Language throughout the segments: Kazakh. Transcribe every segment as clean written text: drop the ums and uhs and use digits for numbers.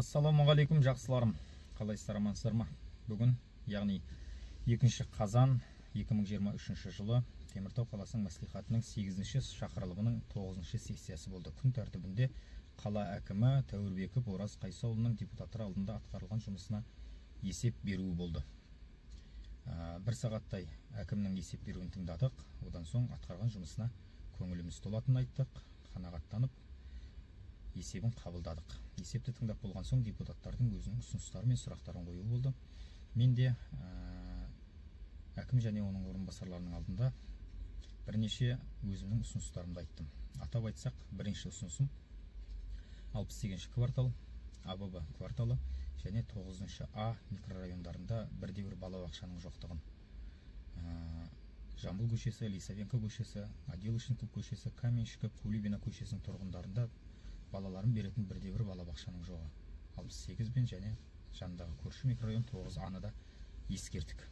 Ассалаумағалейкум жақсыларым, қалайсыздар, амансыздар ма? Бүгін, яғни 2 қазан 2023 жылы Теміртау қаласының мәслихатының 8-ші шақырылымының 9-ші сессиясы болды. Күн тәртібінде қала әкімі Тәуірбеков Ораз Қайсауылының депутаттары алдында атқарылған жұмысына есеп беруі болды. Бір сағаттай әкімнің есеп беруін тыңдадық. Одан соң атқарған жұмысына көңіліміз толатынын айттық, қанағаттанып есебін қабылдадық. Есепті тыңдап болған соң депутаттардың өзінің ұсыныстары мен сұрақтарын қою болды. Мен де әкім және оның орынбасарларының алдында бірнеше өзімнің ұсыныстарымды айттым. Атап айтсақ, бірінші ұсынысым 68-ші квартал, АББ кварталы және 9-шы А микрорайондарында бірде-бір балабақшаның жоқтығын. Жамбыл көшесі, Лисавенко көшесі, Адилышников көшесі, Каменщиков, Кулибина көшесінің тұрғындарында балаларын беретін бірде-бір балабақшаның жоғы. 68 бен және жанындағы көрші микрорайон 9А-ны да ескердік.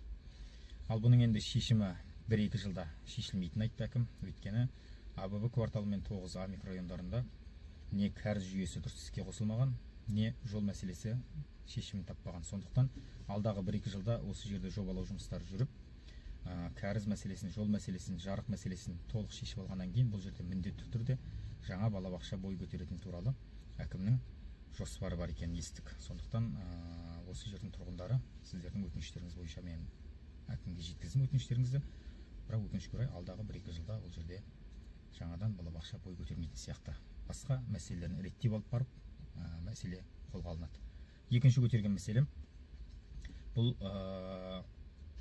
Ал бұның енді шешімі 1-2 жылда шешілмейтінін айтты әкім. Өйткені АББ кварталы мен 9А микрорайондарында не кәріз жүйесі дұрыс іске қосылмаған, не жол мәселесі шешімін таппаған. Сондықтан алдағы 1-2 жылда осы жерде жобалау жұмыстары жүріп, кәріз мәселесін, жол мәселесін, жарық мәселесін толық шешіп алғаннан кейін бұл жерде міндетті түрде жаңа балабақша бой көтеретін туралы әкімнің жоспары бар екенін естік. Сондықтан осы жердің тұрғындары сіздердің өтініштеріңіз бойынша мен әкімге жеткіздім өтініштеріңізді. Бірақ өкінішке орай алдағы 1-2 жылда ол жерде жаңадан балабақша бой көтермейтін сияқты. Басқа мәселелерін реттеп алып барып, мәселе қолға алынады. Екінші көтерген мәселем бұл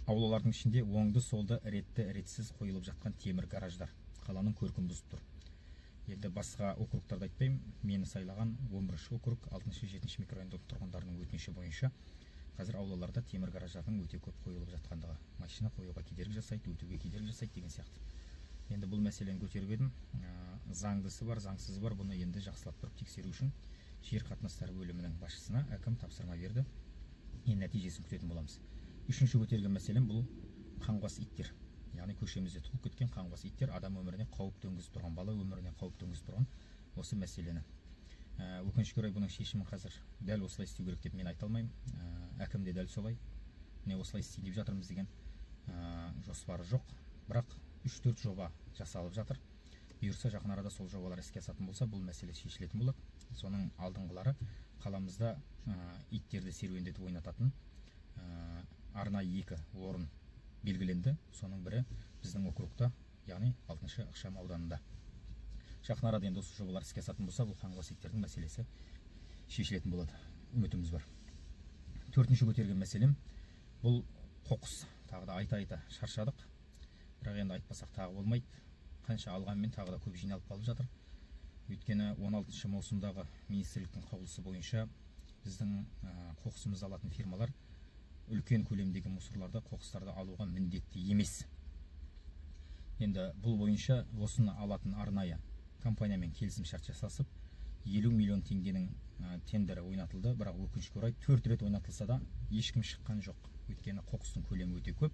аулалардың ішінде оңды-солды ретті-ретсіз қойылып жатқан темір гараждар қаланың көркін бұзып тұр. Енді басқа округтарды айтпаймын, мені сайлаған 11-ші округ 6-7-ші микрорайондың тұрғындарының өтініші бойынша қазір аулаларда темір гараждардың өте көп қойылып жатқандығы, машина қоюға кедергі жасайды, өтуге кедергі жасайды деген сияқты. Енді бұл мәселені көтеріп едім. Заңдысы бар, заңсызы бар, бұны енді жақсылап тұрып тексеру үшін жер қатынастары бөлімінің басшысына әкім тапсырма берді. Енді нәтижесін күтетін боламыз. Үшінші көтерген мәселем бұл қаңғыбас иттер. Яғни көшемізде туып кеткен қаңғыбас иттер адам өміріне қауіп төнгізіп тұрған, бала өміріне қауіп төнгізіп тұрған осы мәселені. Өкінішке орай бұның шешімін қазір дәл осылай істеу керек деп мен айта алмаймын. Әкім де дәл солай, не осылай істейін деп жатырмыз деген жоспары жоқ. Бірақ 3-4 жоба жасалып жатыр. Бұйырса жақын арада сол жобалар іске асатын болса, бұл мәселе шешілетін болады. Соның алдыңғылары қаламызда иттерді серуендетіп ойнататын арнайы 2 орын белгіленді. Соның бірі біздің округта, яғни 6-шы ықшам ауданында. Жақын арада енді осы жобалар іске асатын болса, бұл қаңғыбас иттердің мәселесі шешілетін болады. Үмітіміз бар. 4-ші көтерген мәселем бұл қоқыс. Тағы да айта шаршадық. Бірақ енді айтпасақ тағы болмайды. Қанша алғанмен тағы да көп жиналып қалып жатыр. Өйткені 16 маусымдағы министрліктің қаулысы бойынша біздің қоқысымызды алатын фирмалар үлкен көлемдегі мусорларды, қоқыстарды алуға міндетті емес. Енді бұл бойынша осыны алатын арнайы компаниямен келісім шарт жасасып, 50 миллион теңгенің тендері ойнатылды. Бірақ өкінішке орай 4 рет ойнатылса да ешкім шыққан жоқ. Өйткені қоқыстың көлемі өте көп,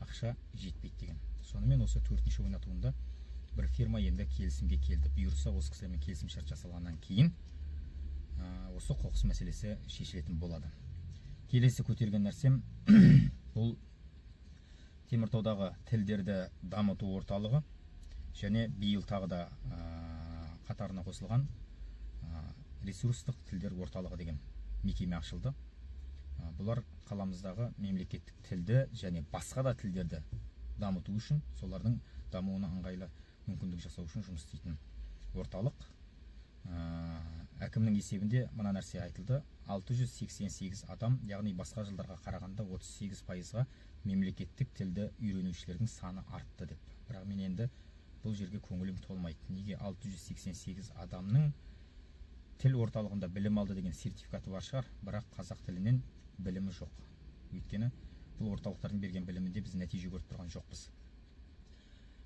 ақша жетпейді деген. Сонымен осы 4-ші ойнатуында бір фирма енді келісімге келді. Бұйырса осы кісілермен келісім шарт жасалғаннан кейін осы қоқыс мәселесі шешілетін болады. Келесі көтерген нәрсем бұл Теміртаудағы тілдерді дамыту орталығы және биыл тағы да қатарына қосылған ресурстық тілдер орталығы деген мекеме ашылды. Бұлар қаламыздағы мемлекеттік тілді және басқа да тілдерді дамыту үшін, солардың дамуына ыңғайлы мүмкіндік жасау үшін жұмыс істейтін орталық. Әкімнің есебінде мына нәрсе айтылды: 688 адам, яғни басқа жылдарға қарағанда 38%-ға мемлекеттік тілді үйренушілердің саны артты деп. Бірақ мен енді бұл жерге көңілім толмайды. Неге 688 адамның тіл орталығында білім алды деген сертификаты бар шығар, бірақ қазақ тілінен білімі жоқ. Өйткені бұл орталықтардың берген білімінде біз нәтиже көріп тұрған жоқпыз.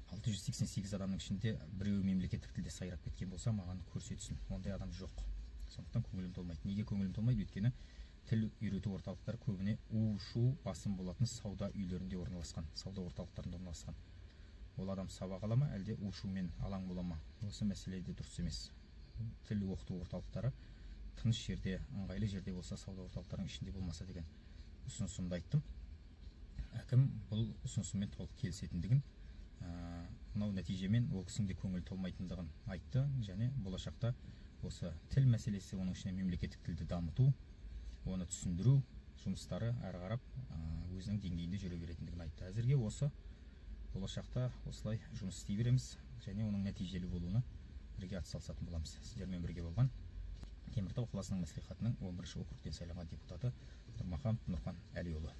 688 адамның ішінде біреуі мемлекеттік тілде сайрап кеткен болса, маған көрсетсін. Ондай адам жоқ. Сондықтан көңілім толмайды. Неге көңілім толмайды? Өйткені тіл үйрету орталықтары көбіне у-шу басым болатын сауда үйлерінде орналасқан, сауда орталықтарында орналасқан. Ол адам сабақ ала ма, әлде у-шумен алаң бола ма? Осы мәселе де дұрыс емес. Тіл оқыту орталықтары тыныш жерде, ыңғайлы жерде болса, сауда орталықтарының ішінде болмаса деген ұсынысымды айттым. Әкім бұл ұсынысыммен толық келісетіндігін, мынау нәтижемен ол кісінің де көңілі толмайтындығын айтты, және болашақта осы тіл мәселесі, оның ішіне мемлекеттік тілді дамыту, оны түсіндіру жұмыстары әрі қарап өзінің деңгейінде жүре беретіндігін айтты. Әзірге осы, болашақта осылай жұмыс істей береміз, және оның нәтижелі болуына бірге атсалысатын боламыз. Сіздермен бірге болған Теміртау қаласының мәслихатының 11-ші округтен сайланған депутаты Нұрмахан Нұрхан Әлиұлы.